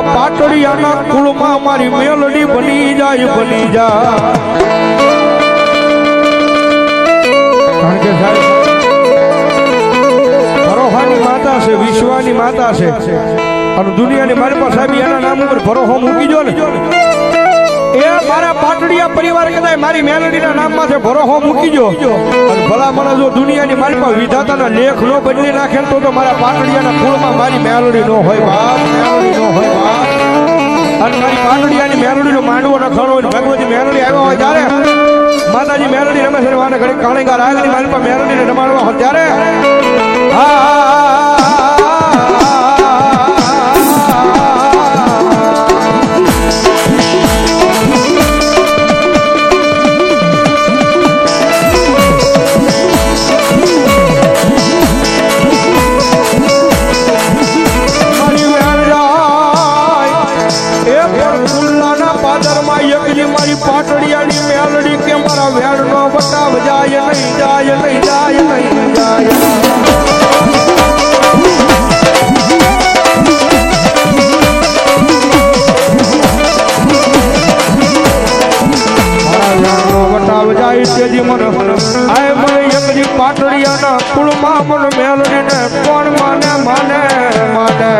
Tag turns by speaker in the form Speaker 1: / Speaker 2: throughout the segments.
Speaker 1: પાટડિયાના કુળમાં મારી મેલડી બની જાય કારણ કે સાહેબ ભરોહાની માતા છે, વિશ્વની માતા છે અને દુનિયાની મારી પાસે સાહેબ એના નામ ઉપર ભરોહો મૂકી દો ને એ મારા પાટડિયા પરિવાર કદાચ મારી મેલડીના નામમાં છે ભરોહો મૂકી દો અને ભલા મને જો દુનિયાની મારી પાસે વિધાતાના લેખ નો બદલી નાખે તો મારા પાટડિયાના કુળમાં મારી મેલડી નો હોય બાપ, મેલડી નો હોય બાપ. અને મારી પાટડિયાની મેલડીનો માંડવો નખાણો હોય, ભગવતી મેલડી આવ્યા હોય ત્યારે માતાજી મેલડી રમે છે વાને ઘડી કાળીગા રાગની મારી પાસે મેલડીને રમાડવા હોય ત્યારે પાટડિયાની મેલડી કે મારા વેણ નો બતાવ જાય નહીં જાય નહીં જાય નહીં જાય બતાવ જાય તેજી મને આય મને એકજી પાટડિયાના કુળમાં મને મેલડીને કોણ માને માને માને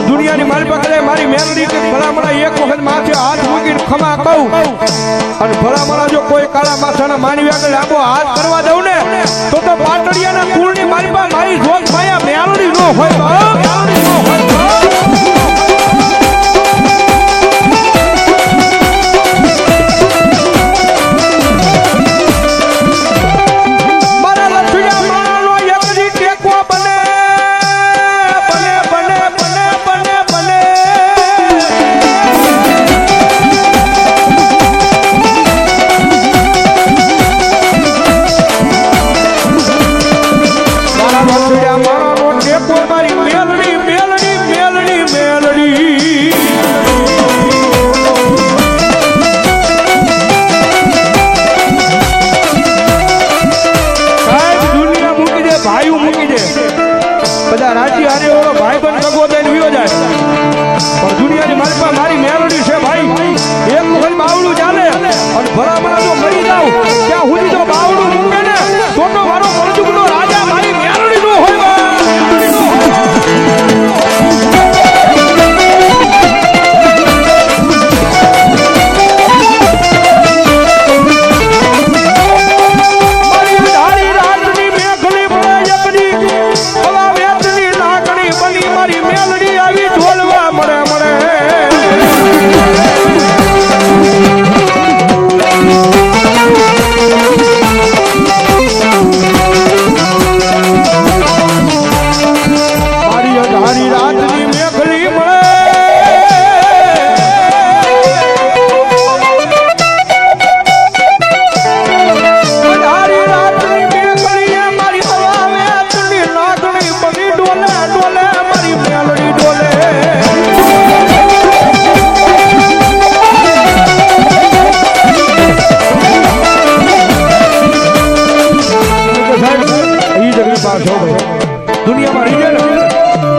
Speaker 1: દુનિયાની મારી પાસે મારી મેલડી કે ભલામણા એક વખત માથે હાથ મૂકીને ખમા કહું અને ભલામણા જો કોઈ કાળા માથાના માનવી આગળ આબો હાથ કરવા દઉં ને તો પાટડિયાના કુળની મારી પાસે મારી જોત માયા મેલડી નો હોય મેલડી નો હોય માલપા છો દુનિયામાં રીજે ને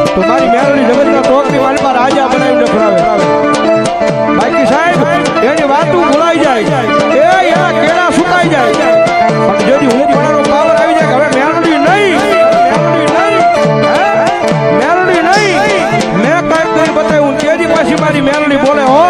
Speaker 1: તો મારી મેલડી જગતના ટોકની માલપા રાજા બનાવીને ફરાવે બાકી સાહેબ એની વાતું ભૂલાઈ જાય એ એના કેળા સુકાઈ જાય પણ જેથી હું પણાનો પાવર આવી જાય હવે મેલડી નહીં મેં કાંઈક કરી બતાવ્યું તેથી પાછી મારી મેલડી બોલે હો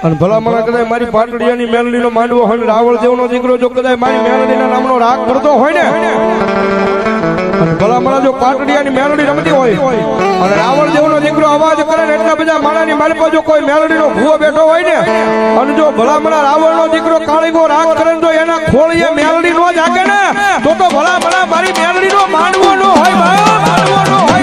Speaker 1: અને ભલામણ કદાચ મારી પાટડિયાની મેલડીનો માંડવો હોય રાવળ દેવનો દીકરો જો કદાચ મારી મેલડીના નામનો રાગ કરતો હોય ને અને ભલામણ જો પાટડિયાની મેલડી રમતી હોય અને રાવળ દેવનો દીકરો અવાજ કરે ને એટલા બધા માણાની માલપા જો કોઈ મેલડીનો ભૂવો બેઠો હોય ને અને જો ભલામણ રાવળનો દીકરો કાળીગો રાગ કરે તો એના ખોળીએ મેલડી નો જાગે ને તો ભલામણ મારી મેલડીનો માંડવો નો હોય માંડવો નો હોય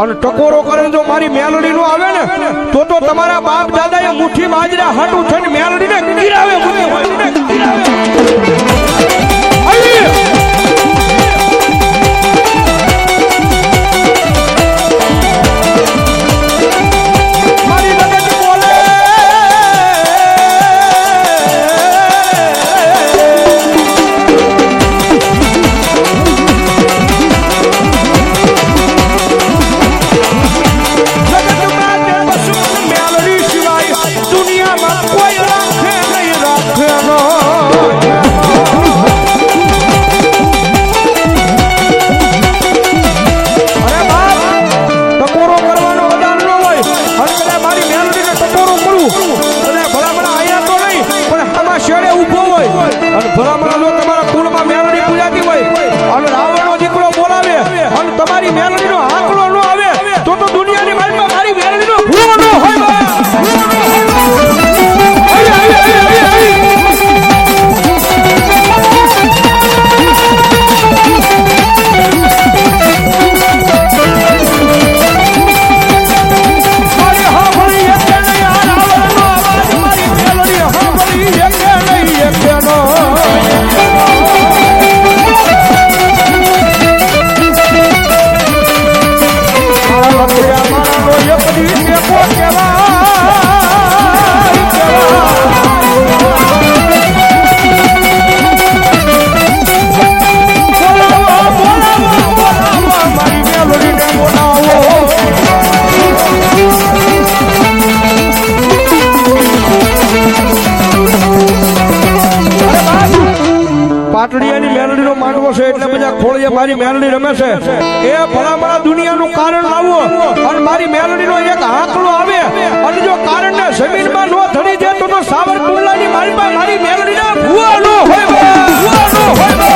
Speaker 1: અને ટકોરો કરે જો મારી મેલડી નો આવે ને તો તમારા બાપ દાદા એ મુઠ્ઠી બાજરા હાટું થઈને મેલડી ને ગીરાવે પાટડિયાની મેલડીનો માંડવો છે એટલે બધા ખોળીએ મારી મેલડી રમે છે એ ભલામણા દુનિયાનું કારણ લાવો અને મારી મેલડીનો એક આંકડો આવે અને જો કારણને જમીનમાં નો ધરી દે તો સાવરકુંડલાની માલપા મારી મેલડીના ભૂવા નો હોય ભૂવા નો હોય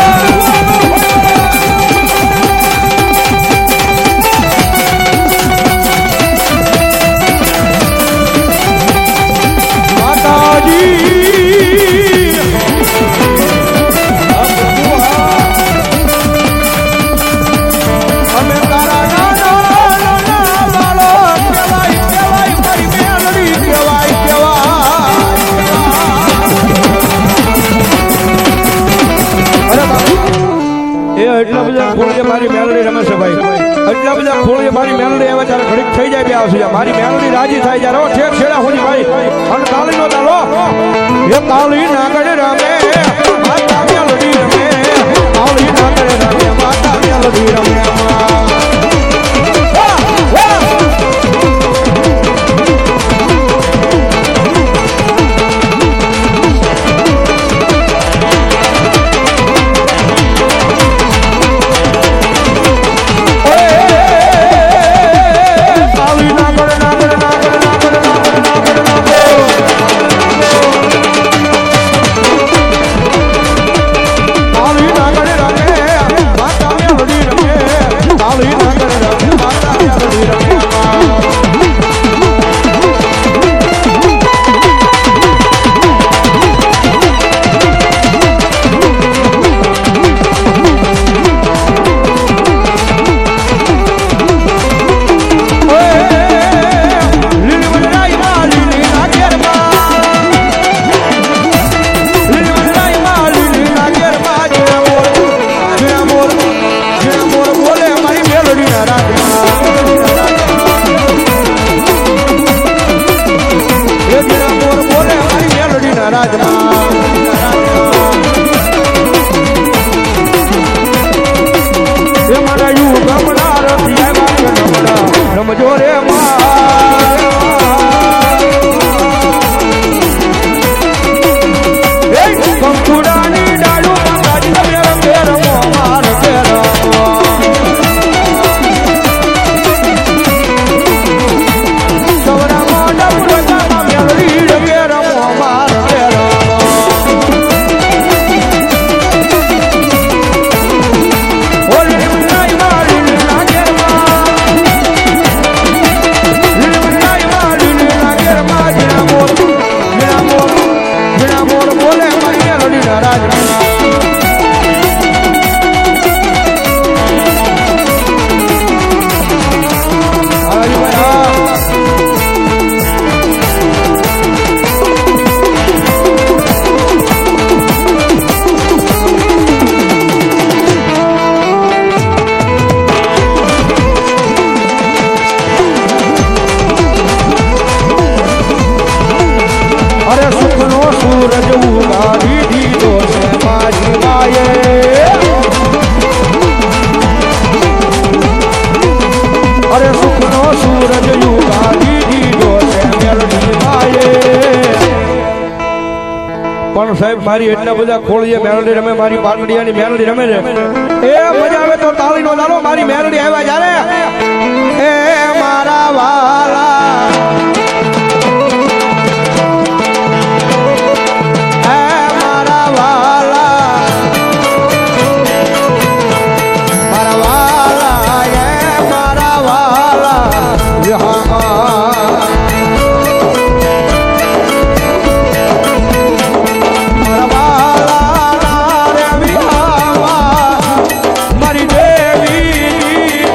Speaker 1: મેલડી રમે છે ભાઈ એટલા બધા ખોળીએ મારી મેલડી આવે ત્યારે ઘડીક થઈ જાય બે આવશે મારી મેલડી રાજી થાય જ્યારે ઓ છેક છેડા હોની ભાઈ અને તાળી નો તાલો એ તાળી નાગડે રમે માતા મેલડી રમે તાળી નાગડે રમે માતા મેલડી રમે રમજો રે કંકુડાની ડાળુ માતાજી તમે રમે રમો માર સૌરામાં ડબુડામાં મેલડી રમે રમો માર સૂરજ ઉગાડી દીધો છે મારી માયે અરે સુખનો સૂરજ ઉગાડી દીધો છે મેલડી માયે પણ સાહેબ મારી એટલા બધા ખોળીએ મેલડી રમે મારી પાટડિયાની મેલડી રમે છે એ મજા આવે તો તાળીનો તાલો મારી મેલડી આવ્યા જ્યારે એ મારા વાલા મારી દેવી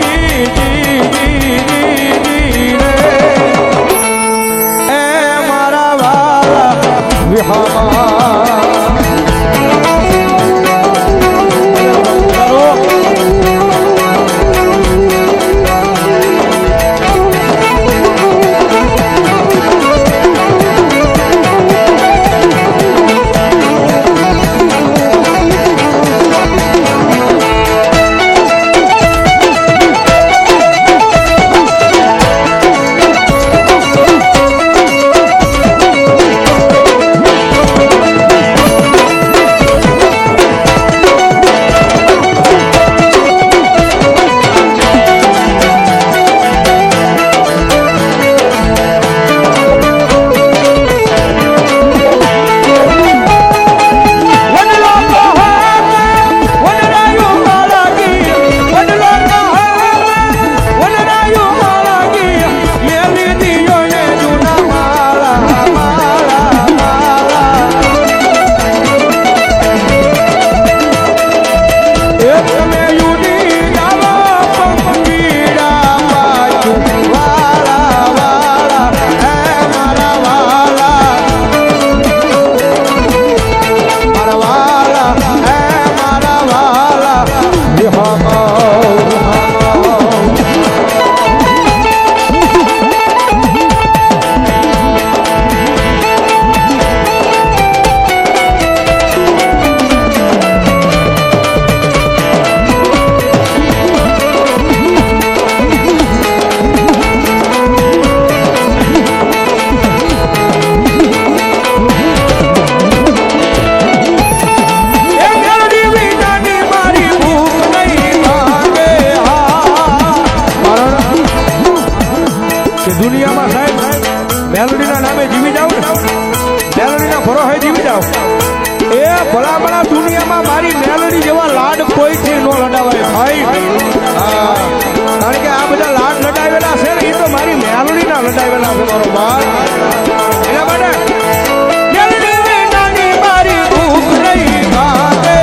Speaker 1: દુનિયામાં સાહેબ મેલોડીના નામે જીવી જાવ ને, મેલોડીના ભરોસે જીવી જાવ, એ ભલામણા દુનિયામાં મારી મેલોડી જેવા લાડ કોઈથી ન લડાવાય ભાઈ. કારણ કે આ બધા લાડ લડાવેલા છે ને એ તો મારી મેલોડીના લડાવેલા છે મારો બાળ. એના માટે મેલોડી નાની મારી ભૂખ નહીં ભાગે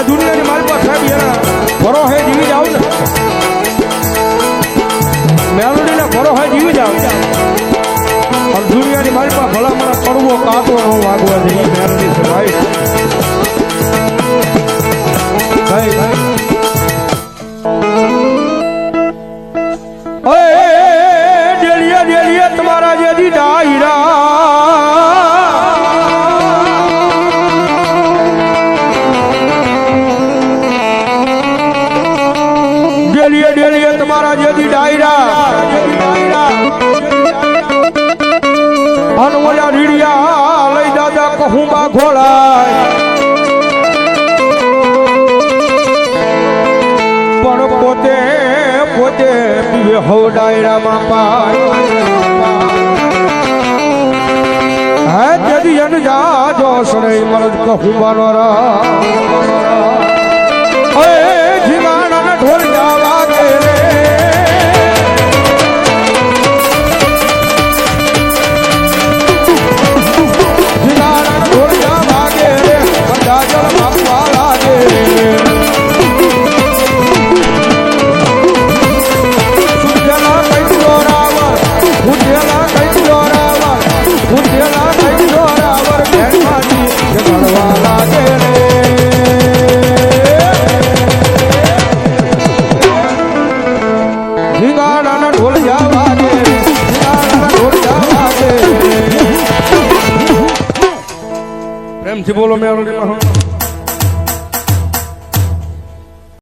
Speaker 1: દુનિયાની મારી પાસે સાહેબ એના ભરોસે જીવી જાવ ને, મેલોડીના ભરોસે જીવી જાવ, દુનિયાની મારી પાસે ભલામણ કરવો કાંટો ન વાગવા દે મેલોડી છે ભાઈ. ડેલિયા ડેલિયા તમારા જેથી ડાયરા ડેલીએ તમારા જેથી ડાયરા અનમોયા રીડિયા લઈ દાદા કહું બા ઘોડાય, પણ પોતે પોતે પીવે હો ડાયરામાં પાય. હે તેથી જન જાજો સરે મરદ કહું બાનો રા જીવાના ઢોલ જાવા રે જીવાના ઢોલ જાવા રે બધા જળ માપવા લાગે સુજલા કઈ દોરાવર સુજલા કઈ દોરાવર સુજલા કઈ દોરાવર ઘેરમાંથી જળવા લાગે રે. ઢોલ જાવા દે, ઢોલ જાવા દે. પ્રેમથી બોલો મેલોડી માં.